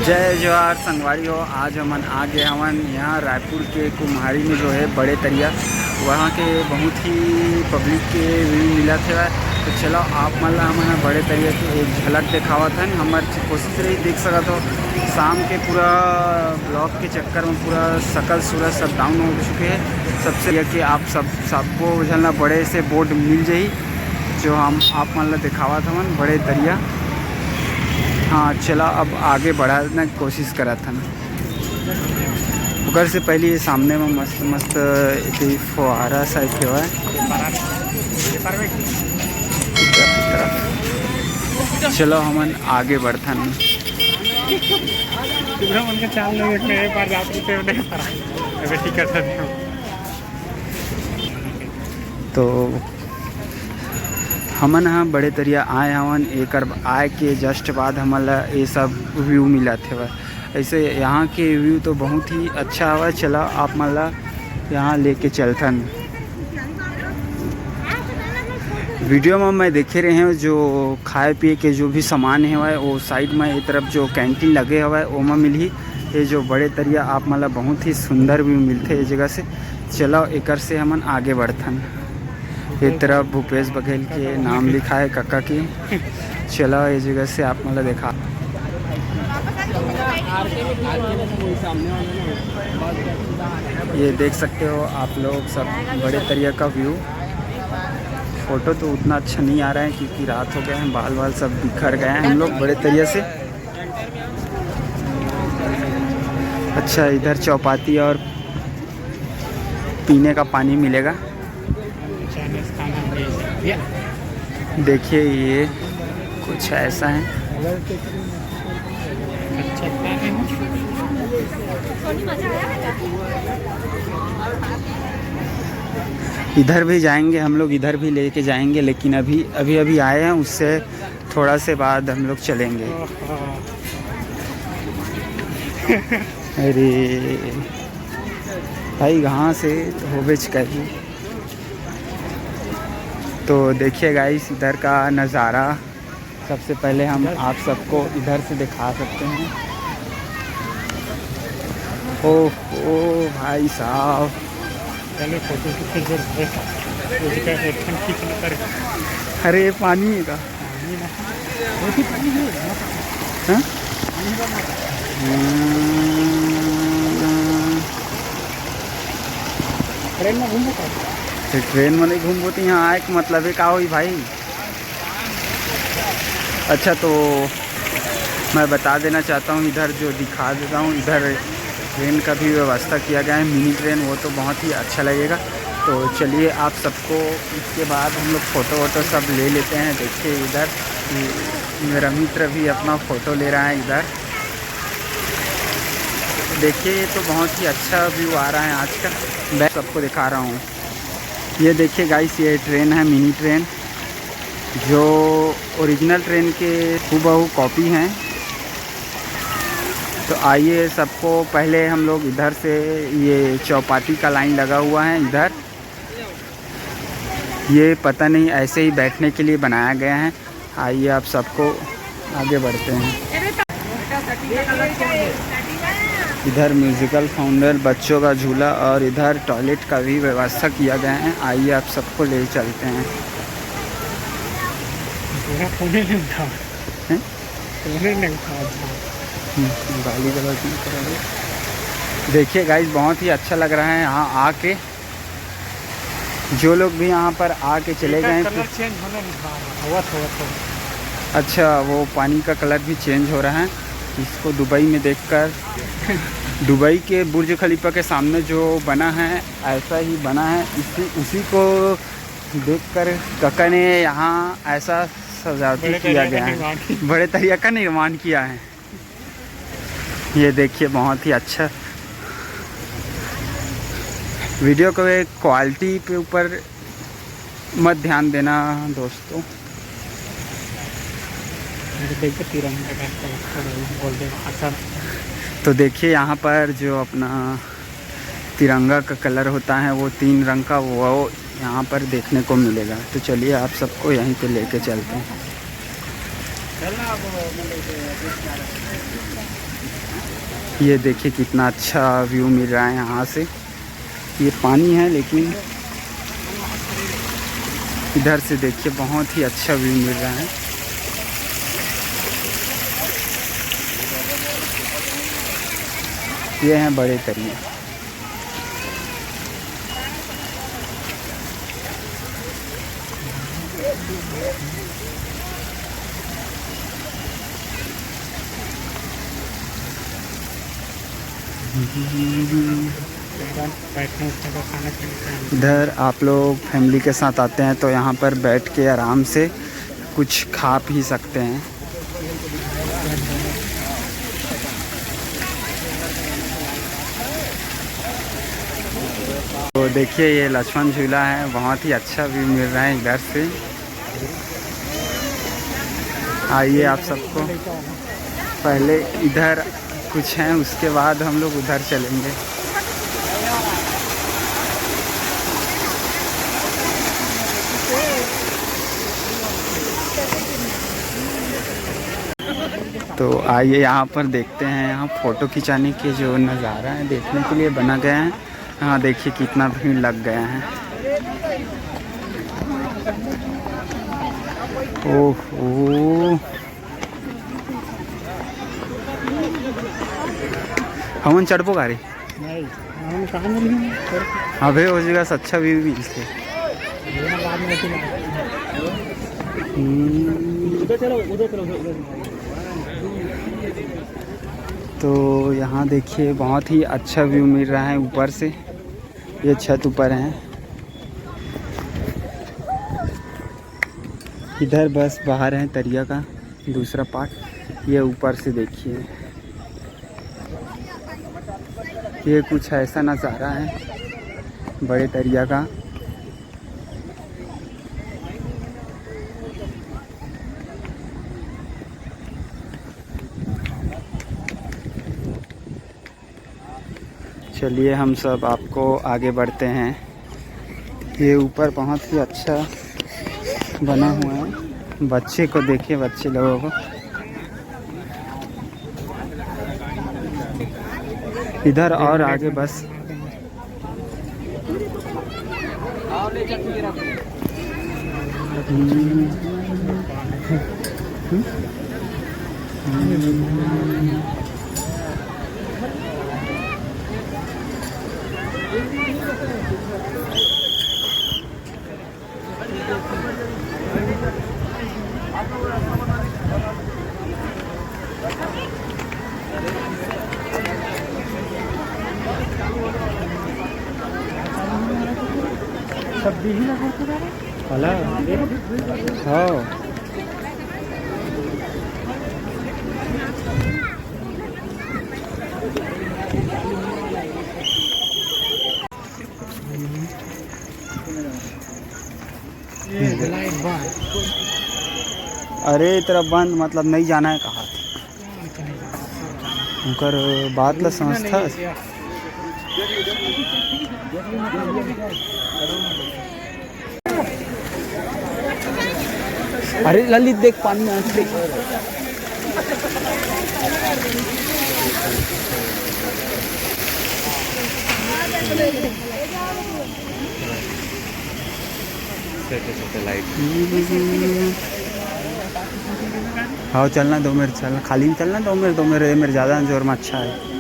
जय जवाहर संगवारी हो। आज हमन आ गए हमन यहाँ रायपुर के कुम्हारी में जो है बड़े तरिया, वहाँ के बहुत ही पब्लिक के व्यू मिला थे। तो चलो आप मतलब हमन बड़े तरिया के एक झलक दिखावा था। हमारी कोशिश रही देख सका तो शाम के पूरा ब्लॉक के चक्कर में पूरा सकल सूरज सब डाउन हो चुके हैं। सबसे यह कि आप सबको झलना बड़े से बोर्ड मिल जाई जो हम आप मतलब दिखावा था मन बड़े तरिया। हाँ चला अब आगे बढ़ाने की कोशिश करा था ना। उधर से पहले ये सामने में मस्त मस्त फुहारा सा हुआ है। चलो हमन आगे बढ़ता नहीं। तो हमन यहाँ बड़े तरिया आए हवन, एक आए के जस्ट बाद हमारा ये सब व्यू मिला थे। ऐसे यहाँ के व्यू तो बहुत ही अच्छा हुआ। चला आप मतलब यहाँ लेके चलथन। वीडियो में मैं देखे रहे हैं जो खाए पिए के जो भी सामान है वो साइड में एक तरफ जो कैंटीन लगे हुआ है वो में मिली। ये जो बड़े तरिया आप मतलब बहुत ही सुंदर व्यू मिलते इस जगह से। चलो एक से हमन आगे बढ़थन। एक तरफ भूपेश बघेल के नाम लिखा है काका की। चलो इस जगह से आप मतलब देखा। ये देख सकते हो आप लोग सब बड़े तरिया का व्यू। फोटो तो उतना अच्छा नहीं आ रहा है क्योंकि रात हो गया है, बाल बाल सब बिखर गए हैं हम लोग बड़े तरिया से। अच्छा इधर चौपाती और पीने का पानी मिलेगा। देखिए ये कुछ ऐसा है। इधर भी जाएंगे हम लोग, इधर भी लेके जाएंगे, लेकिन अभी आए हैं, उससे थोड़ा से बाद हम लोग चलेंगे। अरे भाई कहाँ से होबेच कहीं। तो देखिए गाइस इधर का नज़ारा सबसे पहले हम आप सबको इधर से दिखा सकते हैं। ओह भाई साहब, चलो फोटो अरे पानी का ट्रेन में घूमो ट्रेन में नहीं घूमो तो यहाँ आए मतलब का हुई भाई। अच्छा तो मैं बता देना चाहता हूँ, इधर जो दिखा देता हूँ, इधर ट्रेन का भी व्यवस्था किया गया है, मिनी ट्रेन। वो तो बहुत ही अच्छा लगेगा। तो चलिए आप सबको इसके बाद हम लोग फ़ोटो वोटो सब ले लेते हैं। देखिए इधर मेरा मित्र भी अपना फ़ोटो ले रहा है इधर। देखिए तो बहुत ही अच्छा व्यू आ रहा है आज का। मैं सबको दिखा रहा हूँ। ये देखिए गाइस ये ट्रेन है, मिनी ट्रेन, जो ओरिजिनल ट्रेन के हूबहू कॉपी हैं। तो आइए सबको पहले हम लोग इधर से, ये चौपाटी का लाइन लगा हुआ है इधर। ये पता नहीं ऐसे ही बैठने के लिए बनाया गया है। आइए आप सबको आगे बढ़ते हैं। इधर म्यूज़िकल फाउंटेन, बच्चों का झूला और इधर टॉयलेट का भी व्यवस्था किया गया है। आइए आप सबको ले चलते हैं। गाली गलौज नहीं करेंगे। देखिए गाइस बहुत ही अच्छा लग रहा है यहाँ आके। जो लोग भी यहाँ पर आके चले गए कलर चेंज होने हुआ थोड़ा। अच्छा वो पानी का कलर भी चेंज हो रहा है। इसको दुबई में देखकर दुबई के बुर्ज खलीफा के सामने जो बना है ऐसा ही बना है। उसी को देखकर काका ने यहाँ ऐसा सजावटी किया गया है, बड़े तरिया का निर्माण किया है। ये देखिए बहुत ही अच्छा। वीडियो को एक क्वालिटी पे ऊपर मत ध्यान देना दोस्तों। तो देखिए यहाँ पर जो अपना तिरंगा का कलर होता है वो 3 रंग का वो यहाँ पर देखने को मिलेगा। तो चलिए आप सबको यहीं पे लेके चलते हैं। ये देखिए कितना अच्छा व्यू मिल रहा है यहाँ से। ये पानी है लेकिन इधर से देखिए बहुत ही अच्छा व्यू मिल रहा है। ये हैं बड़े तरिया। बैठने उठने का खाना पीना। इधर आप लोग फैमिली के साथ आते हैं तो यहाँ पर बैठ के आराम से कुछ खा पी सकते हैं। तो देखिए ये लक्ष्मण झूला है, बहुत ही अच्छा व्यू मिल रहा है इधर से। आइए आप सबको पहले इधर कुछ हैं, उसके बाद हम लोग उधर चलेंगे। तो आइए यहाँ पर देखते हैं। यहाँ फ़ोटो खिंचाने के जो नज़ारा है देखने के लिए बना गया है। यहाँ देखिए कितना भीड़ लग गया है। ओह हमन चढ़बो गाड़ी नहीं हम कहाँ मिली अबे हो जगह से अच्छा व्यू मिलते। बाद में उधर चलो उधर चलो। तो यहाँ देखिए बहुत ही अच्छा व्यू मिल रहा है ऊपर से। ये छत ऊपर है, इधर बस बाहर है तरिया का दूसरा पार्ट। ये ऊपर से देखिए, ये कुछ ऐसा नज़ारा है बड़े तरिया का। चलिए हम सब आपको आगे बढ़ते हैं। ये ऊपर बहुत ही अच्छा बना हुआ है। बच्चे को देखिए, बच्चे लोगों को इधर और आगे बस सब भी ही लगा था हला हाँ। अरे तेरा बंद मतलब नहीं जाना है कहा उनकर बात ला समझता। अरे ललित देख पानी में देख। हाँ चलना दो मेरे, चलना खाली में चलना दो मेरे ज़्यादा जोर में अच्छा है।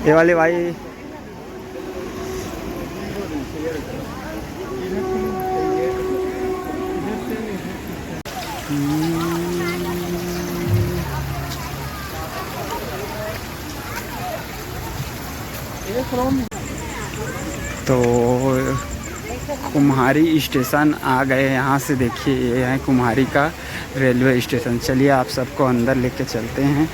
ये वाले भाई तो कुम्हारी स्टेशन आ गए। यहाँ से देखिए ये है कुम्हारी का रेलवे स्टेशन। चलिए आप सबको अंदर लेके चलते हैं।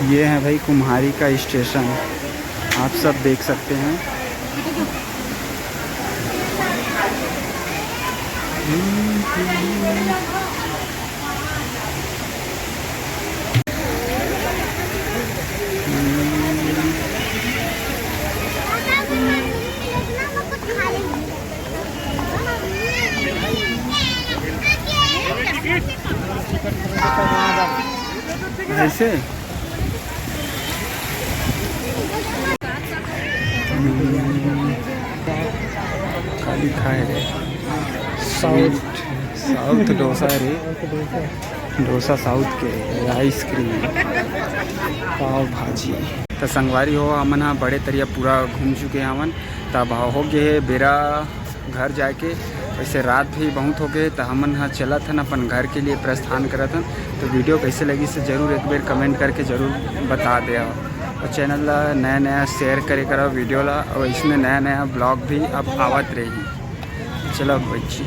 ये है भाई कुम्हारी का स्टेशन, आप सब देख सकते हैं। ऐसे खाली खाए रे स्वीट साउथ डोसा रे डोसा साउथ के आइसक्रीम पाव भाजी। तो संगवारी हो हमन हाँ बड़े तरिया पूरा घूम चुके हैं हमन। तब हो गए बेरा घर जाके, वैसे रात भी बहुत हो गए। तो हमन हाँ चला था अपन घर के लिए प्रस्थान करा था। तो वीडियो कैसे लगी से ज़रूर एक बार कमेंट करके ज़रूर बता दे। और चैनल ला नया नया शेयर करे करो वीडियो ला, और इसमें नया नया ब्लॉग भी अब आवत रही। चलो बच्ची।